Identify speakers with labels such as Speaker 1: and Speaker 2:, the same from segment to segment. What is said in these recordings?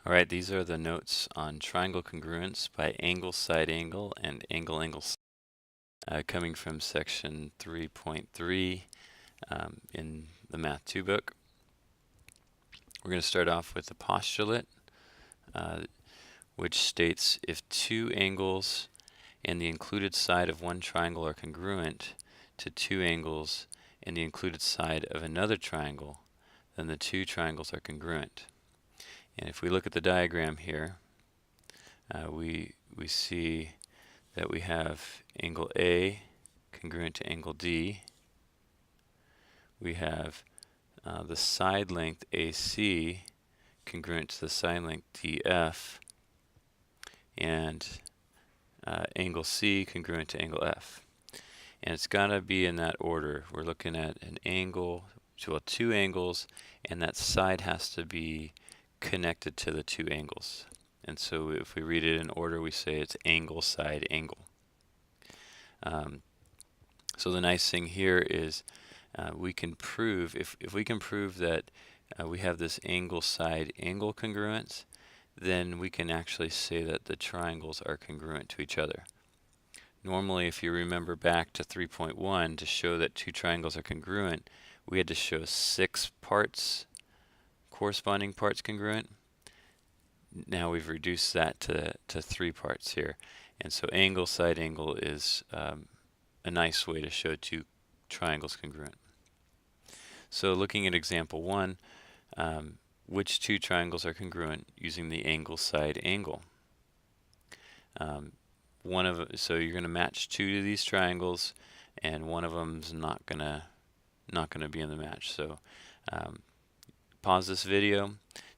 Speaker 1: Alright, these are the notes on triangle congruence by angle, side angle, and angle, coming from section 3.3 in the Math 2 book. We're going to start off with the postulate, which states if two angles and the included side of one triangle are congruent to two angles and the included side of another triangle, then the two triangles are congruent. And if we look at the diagram here, we see that we have angle A congruent to angle D. We have the side length AC congruent to the side length DF, and angle C congruent to angle F. And it's got to be in that order. We're looking at an angle, well, two angles, and that side has to be connected to the two angles. And so if we read it in order, we say it's angle, side, angle. So the nice thing here is we can prove, if we can prove that we have this angle, side, angle congruence, then we can actually say that the triangles are congruent to each other. Normally, if you remember back to 3.1, to show that two triangles are congruent, we had to show 6 parts, corresponding parts congruent. Now we've reduced that to 3 parts here. And so angle, side, angle is a nice way to show two triangles congruent. So looking at example 1, which two triangles are congruent using the angle, side, angle? So you're going to match two of these triangles, and one of them's not gonna be in the match. So pause this video,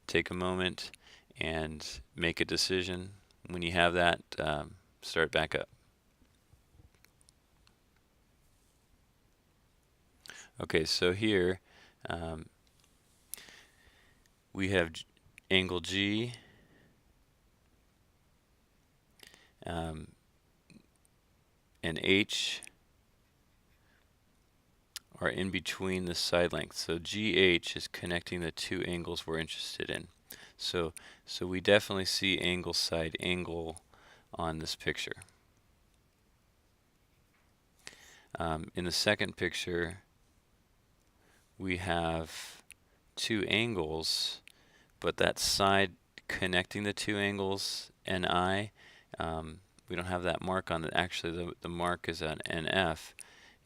Speaker 1: take a moment, and make a decision. When you have that, start back up. Okay, so here we have angle G and H are in between the side lengths. So GH is connecting the two angles we're interested in. So we definitely see angle, side, angle on this picture. In the second picture, we have two angles, but that side connecting the two angles, NI, we don't have that mark on it. Actually, the mark is an NF,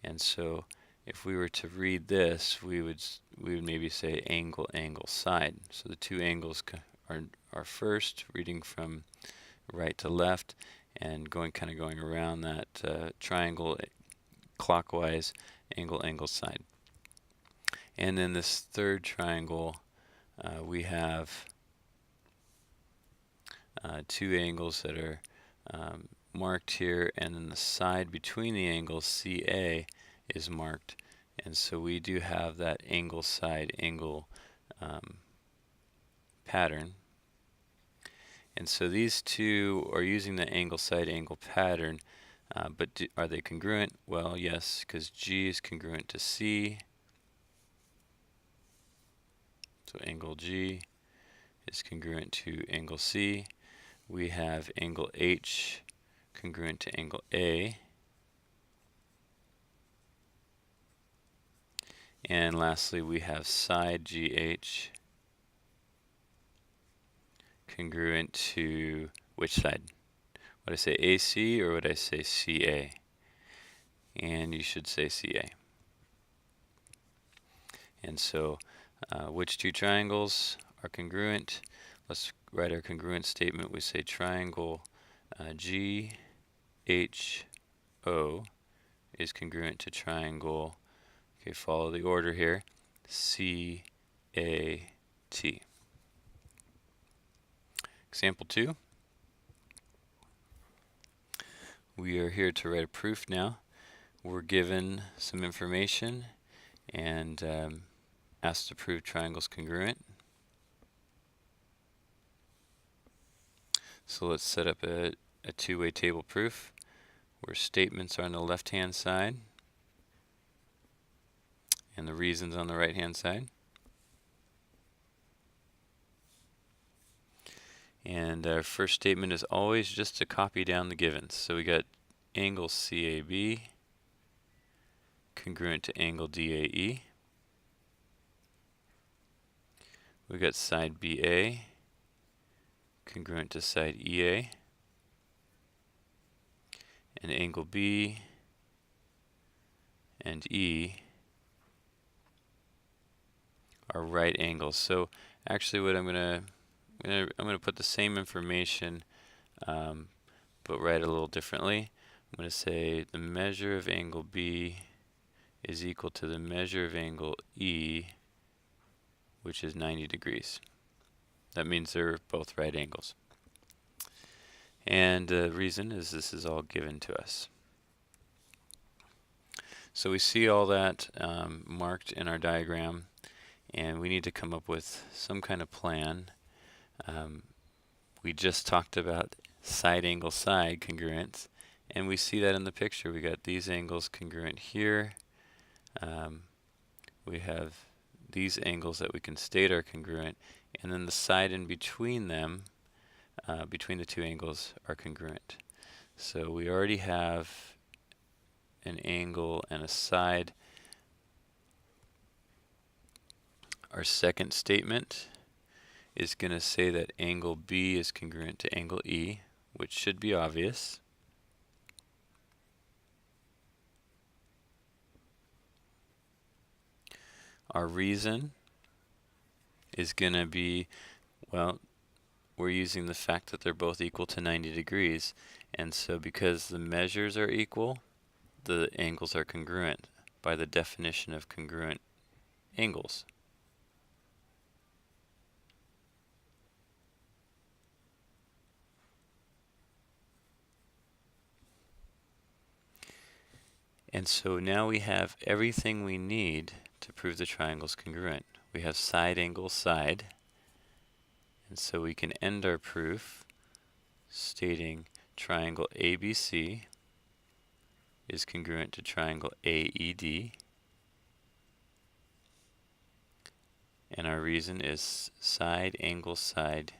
Speaker 1: and so if we were to read this, we would maybe say angle, angle, side. So the two angles are first, reading from right to left, and going around that triangle clockwise, angle, angle, side. And then this third triangle, we have two angles that are marked here, and then the side between the angles, CA, is marked. And so we do have that angle, side, angle pattern. And so these two are using the angle, side, angle pattern, but are they congruent? Well, yes, because G is congruent to C. So angle G is congruent to angle C. We have angle H congruent to angle A. And lastly, we have side GH congruent to which side? Would I say AC or would I say CA? And you should say CA. And so which two triangles are congruent? Let's write our congruence statement. We say triangle GHO is congruent to triangle, okay, follow the order here, CAT. Example 2. We are here to write a proof now. We're given some information and asked to prove triangles congruent. So let's set up a two-way table proof where statements are on the left-hand side and the reasons on the right-hand side. And our first statement is always just to copy down the givens. So we got angle CAB congruent to angle DAE. We got side BA congruent to side EA. And angle B and E are right angles. So actually what I'm gonna put the same information but write it a little differently. I'm going to say the measure of angle B is equal to the measure of angle E, which is 90 degrees. That means they're both right angles. And the reason is this is all given to us. So we see all that marked in our diagram, and we need to come up with some kind of plan. We just talked about side angle side congruence, and we see that in the picture. We got these angles congruent here. We have these angles that we can state are congruent, and then the side in between them, between the two angles, are congruent. So we already have an angle and a side. Our second statement is going to say that angle B is congruent to angle E, which should be obvious. Our reason is going to be, well, we're using the fact that they're both equal to 90 degrees, and so because the measures are equal, the angles are congruent by the definition of congruent angles. And so now we have everything we need to prove the triangle's congruent. We have side angle side, and so we can end our proof stating triangle ABC is congruent to triangle AED, and our reason is side angle side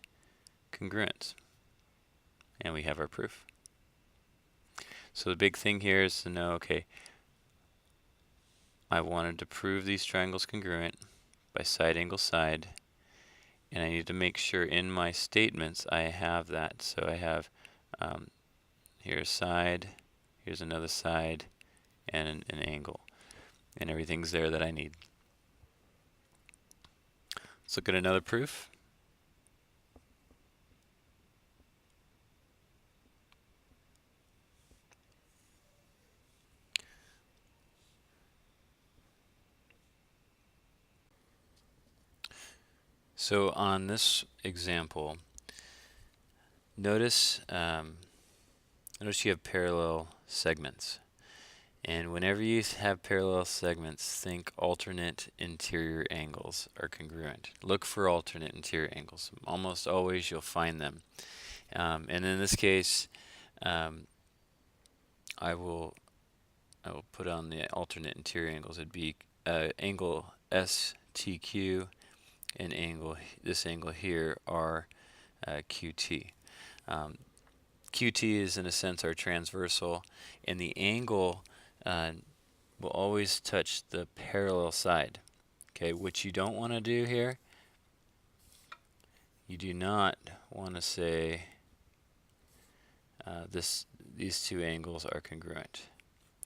Speaker 1: congruence, and we have our proof. So the big thing here is to know, okay, I wanted to prove these triangles congruent by side angle side, and I need to make sure in my statements I have that. So I have here's side, here's another side, and an angle, and everything's there that I need. Let's look at another proof. So on this example, notice you have parallel segments. And whenever you have parallel segments, think alternate interior angles are congruent. Look for alternate interior angles. Almost always you'll find them. And in this case, I will put on the alternate interior angles. It'd be angle STQ and this angle here are QT. QT is in a sense our transversal, and the angle will always touch the parallel side. Okay, what you don't want to do here, you do not want to say these two angles are congruent.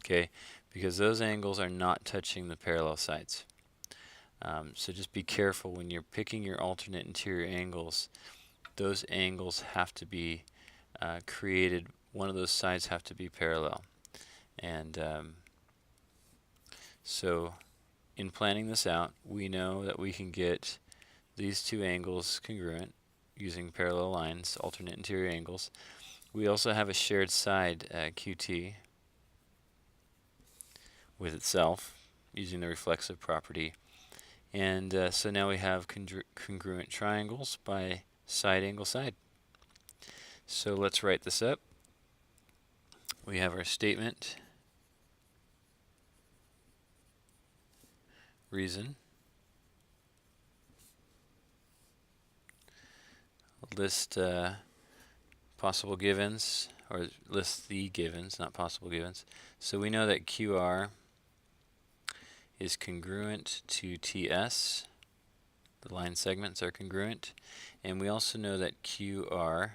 Speaker 1: Okay, because those angles are not touching the parallel sides. So just be careful when you're picking your alternate interior angles. Those angles have to be created. One of those sides have to be parallel. And so in planning this out, we know that we can get these two angles congruent using parallel lines, alternate interior angles. We also have a shared side QT with itself using the reflexive property. And so now we have congruent triangles by side angle side. So let's write this up. We have our statement, reason, list possible givens, or list the givens, not possible givens. So we know that QR is congruent to TS. The line segments are congruent. And we also know that QR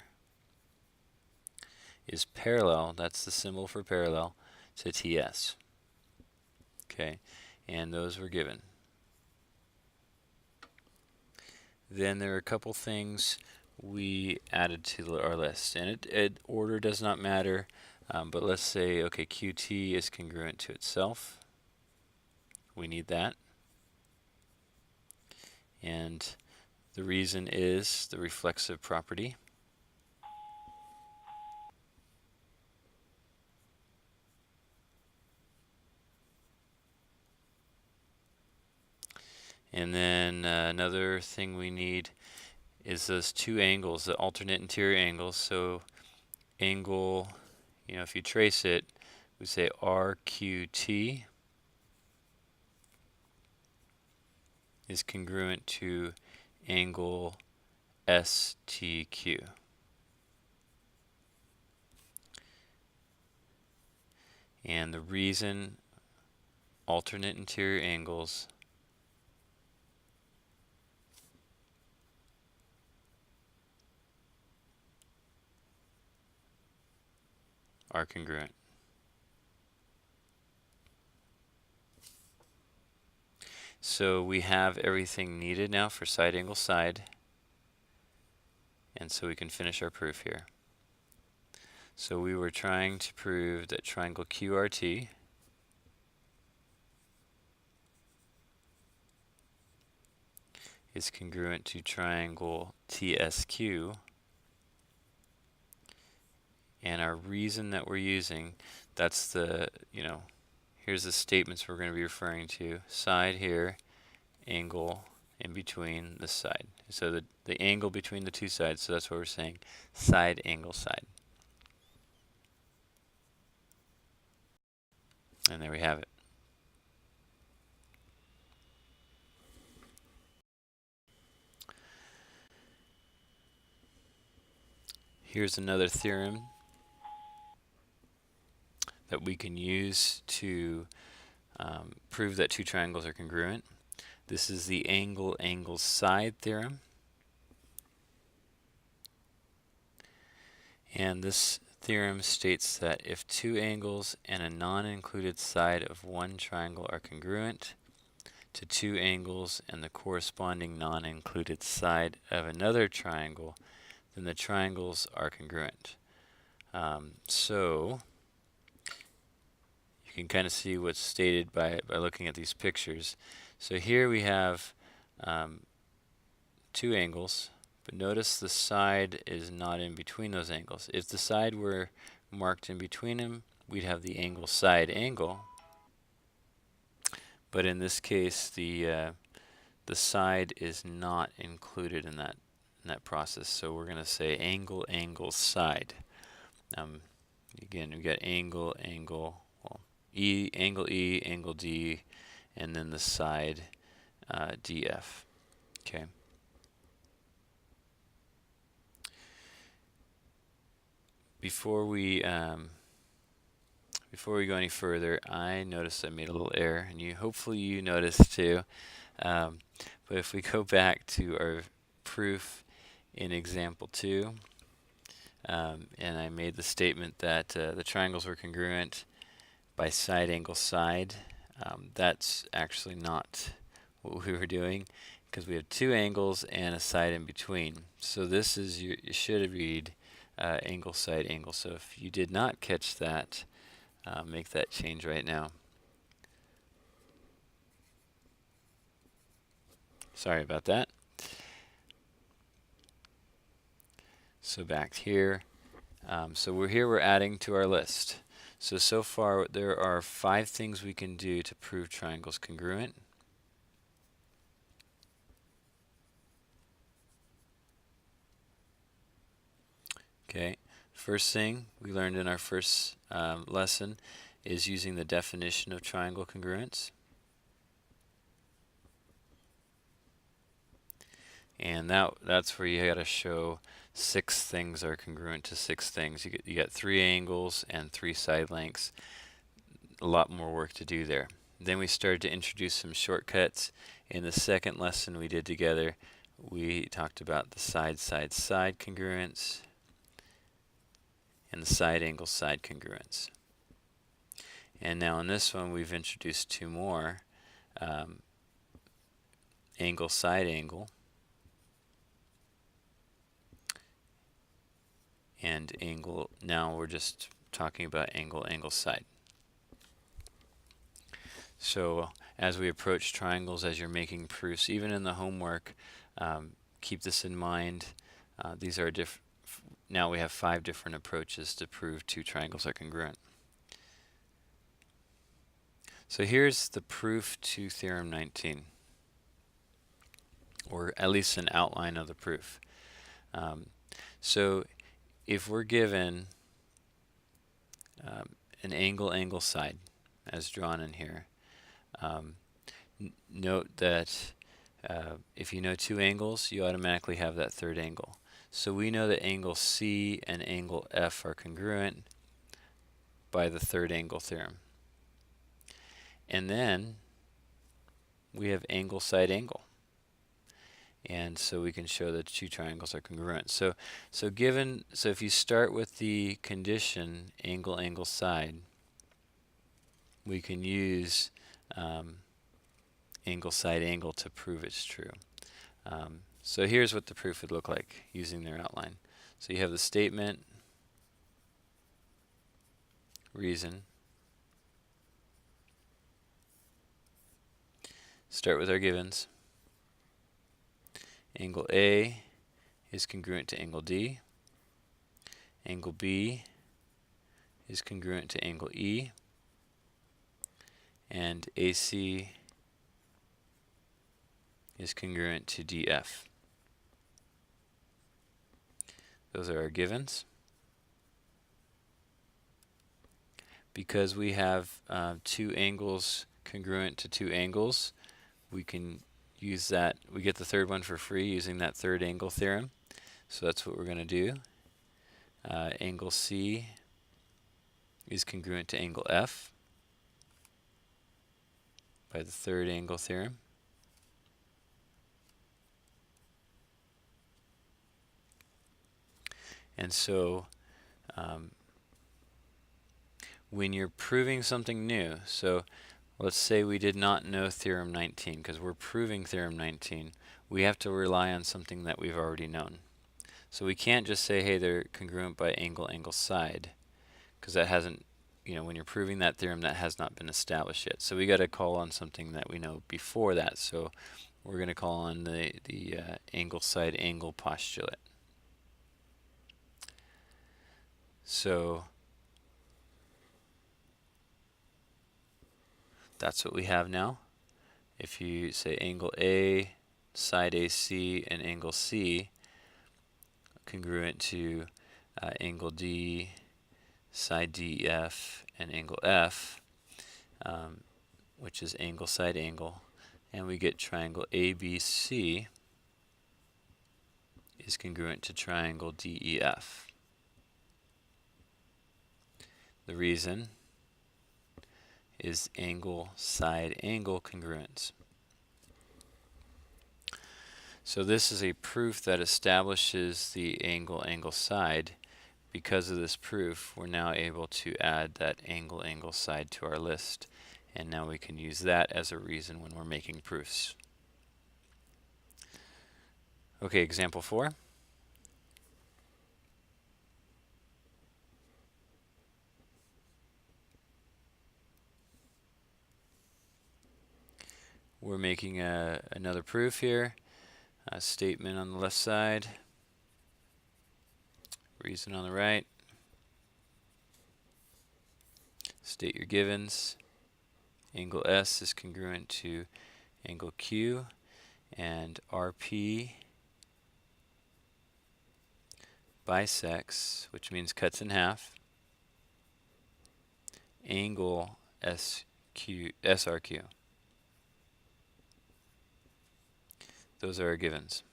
Speaker 1: is parallel, that's the symbol for parallel, to TS. Okay, and those were given. Then there are a couple things we added to our list, and order does not matter, but let's say, okay, QT is congruent to itself. We need that. And the reason is the reflexive property. And then another thing we need is those two angles, the alternate interior angles. So angle, if you trace it, we say RQT is congruent to angle STQ. And the reason alternate interior angles are congruent. So we have everything needed now for side angle side, and so we can finish our proof here. So we were trying to prove that triangle QRT is congruent to triangle TSQ, and our reason that we're using, that's the, here's the statements we're going to be referring to. Side here, angle in between this side. So the angle between the two sides, so that's what we're saying, side angle side. And there we have it. Here's another theorem that we can use to prove that two triangles are congruent. This is the angle-side theorem. And this theorem states that if two angles and a non-included side of one triangle are congruent to two angles and the corresponding non-included side of another triangle, then the triangles are congruent. So you can kind of see what's stated by looking at these pictures. So here we have two angles, but notice the side is not in between those angles. If the side were marked in between them, we'd have the angle side angle. But in this case, the side is not included in that process. So we're going to say angle side. Again, we got angle, well, angle E, angle D, and then the side DF. Okay. Before we go any further, I noticed I made a little error, and hopefully you noticed too. But if we go back to our proof in example 2, and I made the statement that the triangles were congruent by side angle side, that's actually not what we were doing, because we have two angles and a side in between. So this is, you should read angle side angle. So if you did not catch that, make that change right now. Sorry about that. So back here, we're adding to our list. So far there are 5 things we can do to prove triangles congruent. Okay, first thing we learned in our first lesson is using the definition of triangle congruence. And that's where you got to show 6 things are congruent to 6 things. You got 3 angles and 3 side lengths. A lot more work to do there. Then we started to introduce some shortcuts. In the second lesson we did together, we talked about the side congruence and the side angle side congruence. And now in this one we've introduced 2 more, angle side angle and angle. Now we're just talking about angle side. So as we approach triangles, as you're making proofs, even in the homework, keep this in mind. These are now we have 5 different approaches to prove 2 triangles are congruent. So here's the proof to Theorem 19, or at least an outline of the proof. So if we're given an angle side as drawn in here, note that if you know 2 angles, you automatically have that third angle. So we know that angle C and angle F are congruent by the third angle theorem. And then we have angle side angle. And so we can show that 2 triangles are congruent. So if you start with the condition angle side, we can use angle side angle to prove it's true. So here's what the proof would look like using their outline. So you have the statement, reason. Start with our givens. Angle A is congruent to angle D. Angle B is congruent to angle E. And AC is congruent to DF. Those are our givens. Because we have 2 angles congruent to 2 angles, we can use that. We get the third one for free using that third angle theorem. So that's what we're going to do. Angle C is congruent to angle F by the third angle theorem. And so when you're proving something new, so let's say we did not know Theorem 19, because we're proving Theorem 19, we have to rely on something that we've already known. So we can't just say, hey, they're congruent by angle side, because that hasn't, when you're proving that theorem, that has not been established yet. So we got to call on something that we know before that. So we're going to call on the angle side angle postulate. So that's what we have now. If you say angle A, side AC, and angle C congruent to angle D, side DEF, and angle F, which is angle side angle, and we get triangle ABC is congruent to triangle DEF. The reason is angle side angle congruence. So this is a proof that establishes the angle side. Because of this proof, we're now able to add that angle side to our list, and now we can use that as a reason when we're making proofs. Okay, example 4. We're making another proof here. A statement on the left side, reason on the right. State your givens. Angle S is congruent to angle Q, and RP bisects, which means cuts in half, angle SRQ. Those are our givens.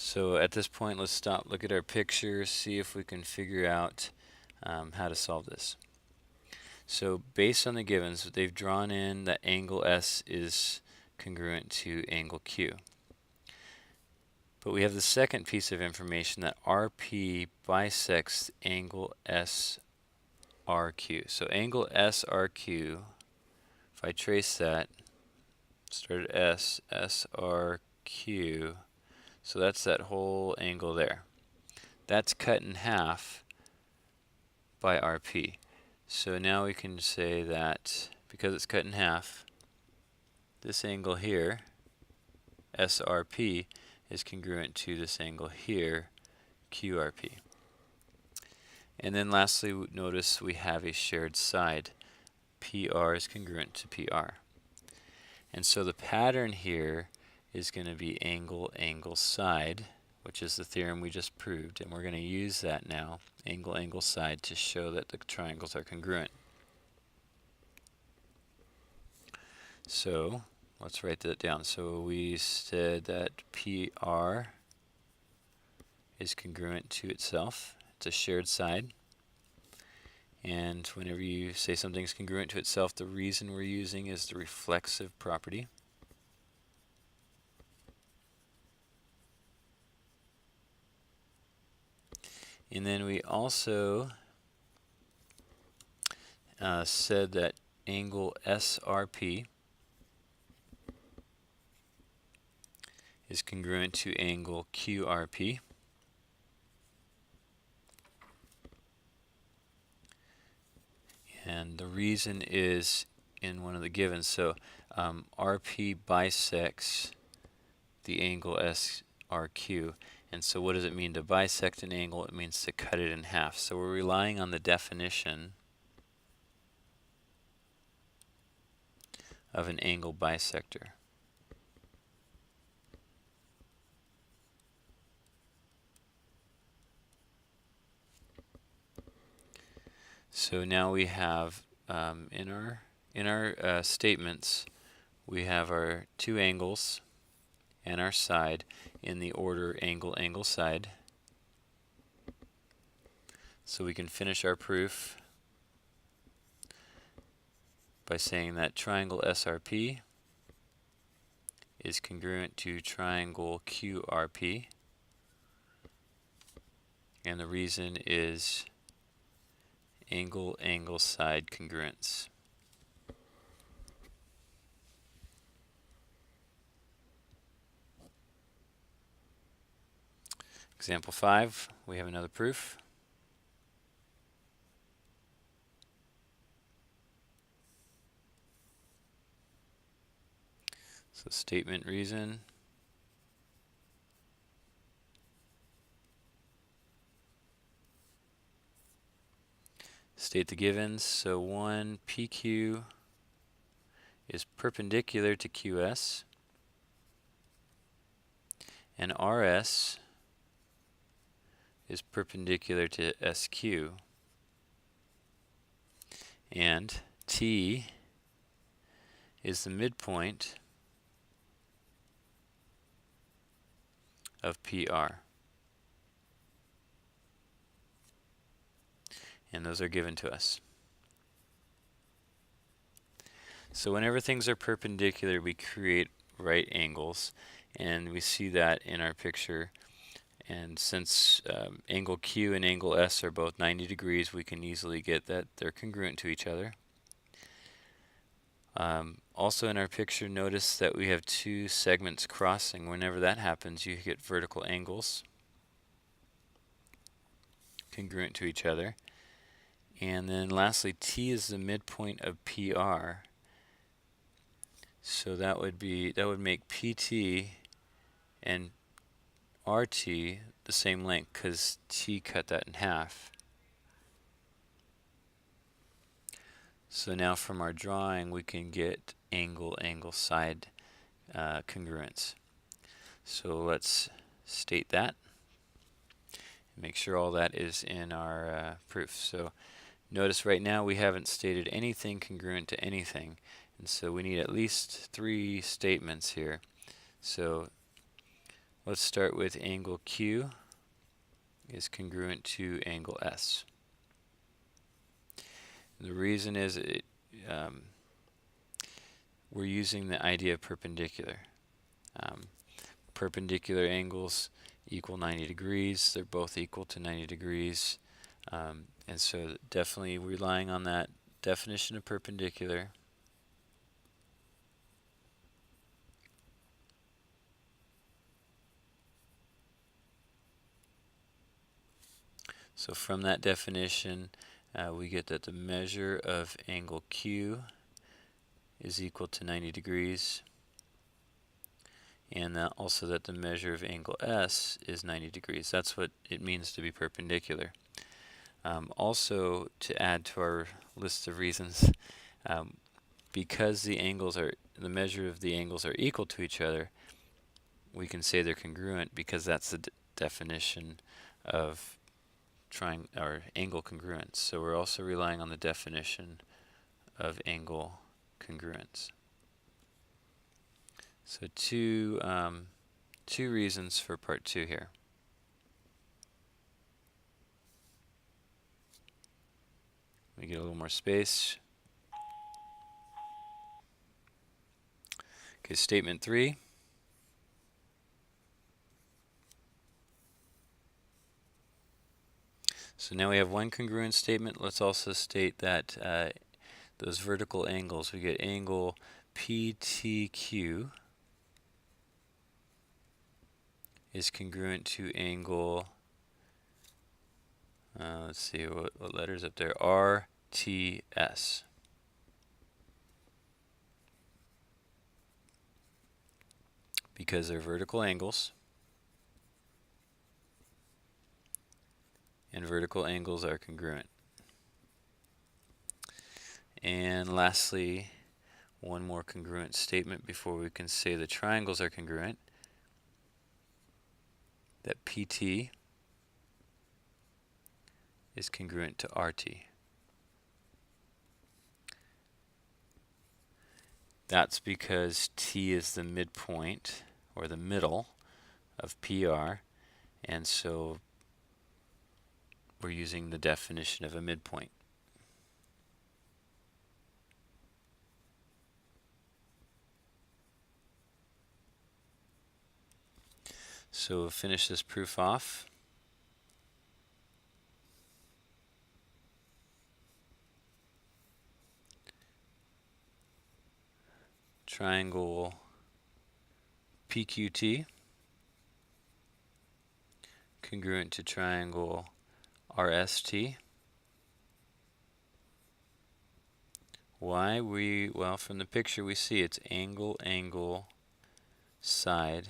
Speaker 1: So at this point, let's stop, look at our picture, see if we can figure out how to solve this. So based on the givens, they've drawn in that angle S is congruent to angle Q. But we have the second piece of information that RP bisects angle SRQ. So angle SRQ, if I trace that, start at S, SRQ, so that's that whole angle there. That's cut in half by RP. So now we can say that because it's cut in half, this angle here, SRP, is congruent to this angle here, QRP. And then lastly, notice we have a shared side. PR is congruent to PR. And so the pattern here is going to be angle, angle, side, which is the theorem we just proved. And we're going to use that now, angle, angle, side, to show that the triangles are congruent. So let's write that down. So we said that PR is congruent to itself. It's a shared side. And whenever you say something's congruent to itself, the reason we're using is the reflexive property. And then we also said that angle SRP is congruent to angle QRP. And the reason is in one of the givens. So RP bisects the angle SRQ. And so what does it mean to bisect an angle? It means to cut it in half. So we're relying on the definition of an angle bisector. So now we have in our statements, we have our two angles and our side in the order angle, angle, side. So we can finish our proof by saying that triangle SRP is congruent to triangle QRP. And the reason is angle, angle, side congruence. Example 5, we have another proof. So statement, reason. State the givens. So 1, PQ is perpendicular to QS, and RS is perpendicular to SQ, and T is the midpoint of PR. And those are given to us. So whenever things are perpendicular, we create right angles, and we see that in our picture. And since angle Q and angle S are both 90 degrees, we can easily get that they're congruent to each other. Also in our picture, notice that we have two segments crossing. Whenever that happens, you get vertical angles congruent to each other. And then lastly, T is the midpoint of PR. So that would make PT and RT the same length because T cut that in half. So now from our drawing we can get angle, angle, side congruence. So let's state that. Make sure all that is in our proof. So notice right now we haven't stated anything congruent to anything, and so we need at least 3 statements here. So let's start with angle Q is congruent to angle S. The reason is we're using the idea of perpendicular. Perpendicular angles equal 90 degrees. They're both equal to 90 degrees. And so definitely relying on that definition of perpendicular. So from that definition, we get that the measure of angle Q is equal to 90 degrees, and that also that the measure of angle S is 90 degrees. That's what it means to be perpendicular. Also, to add to our list of reasons, because the measure of the angles are equal to each other, we can say they're congruent because that's the definition of angle congruence. So we're also relying on the definition of angle congruence. So two reasons for part 2 here. Let me get a little more space. Okay, statement 3. So now we have one congruent statement. Let's also state that those vertical angles, we get angle PTQ is congruent to angle, let's see what letters up there, RTS. Because they're vertical angles, and vertical angles are congruent. And lastly, one more congruent statement before we can say the triangles are congruent, that PT is congruent to RT. That's because T is the midpoint, or the middle, of PR, and so we're using the definition of a midpoint. So we'll finish this proof off. Triangle PQT congruent to triangle RST. Why? Well, from the picture we see it's angle, angle, side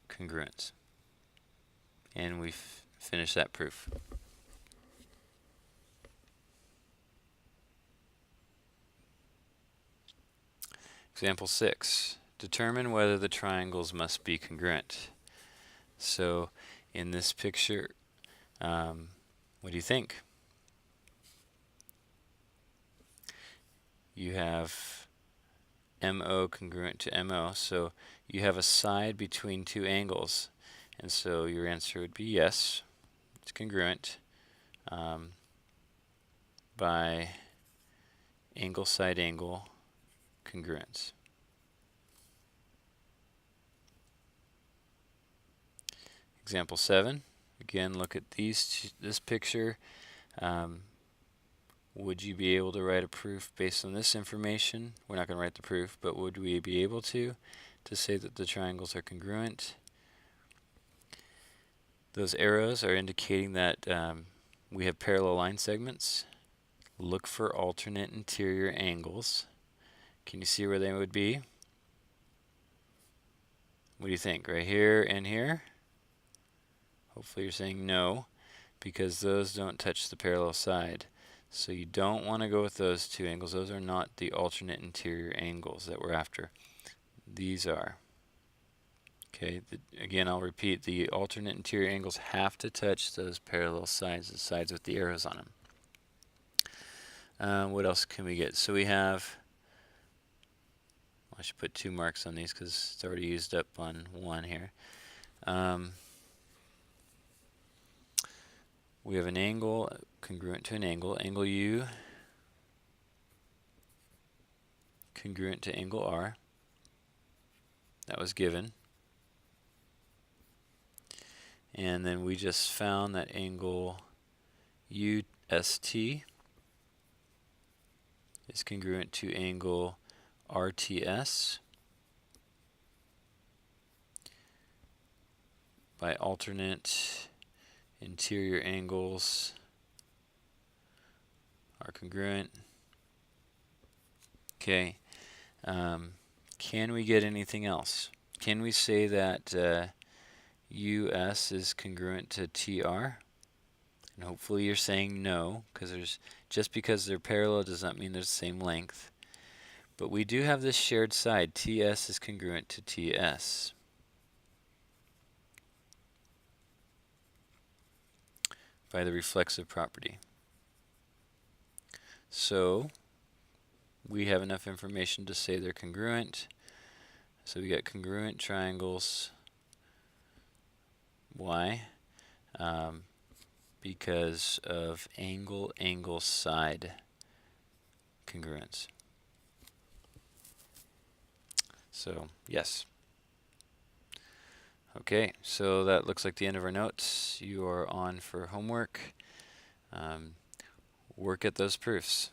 Speaker 1: congruence. And we've finished that proof. Example 6. Determine whether the triangles must be congruent. So in this picture, what do you think? You have MO congruent to MO, so you have a side between two angles, and so your answer would be yes, it's congruent by angle side angle congruence. Example 7. Again, look at this picture. Would you be able to write a proof based on this information? We're not going to write the proof, but would we be able to say that the triangles are congruent? Those arrows are indicating that we have parallel line segments. Look for alternate interior angles. Can you see where they would be? What do you think? Right here and here? Hopefully you're saying no, because those don't touch the parallel side. So you don't want to go with those two angles. Those are not the alternate interior angles that we're after. These are. Okay, again, I'll repeat, the alternate interior angles have to touch those parallel sides, the sides with the arrows on them. What else can we get? So we have, I should put 2 marks on these because it's already used up on 1 here. We have an angle congruent to an angle U congruent to angle R. That was given. And then we just found that angle UST is congruent to angle RTS by alternate interior angles are congruent. Okay. Can we get anything else? Can we say that US is congruent to TR? And hopefully you're saying no, because just because they're parallel does not mean they're the same length. But we do have this shared side. TS is congruent to TS. By the reflexive property. So we have enough information to say they're congruent. So we got congruent triangles. Why? Because of angle side congruence. So yes. Okay, so that looks like the end of our notes. You are on for homework. Work at those proofs.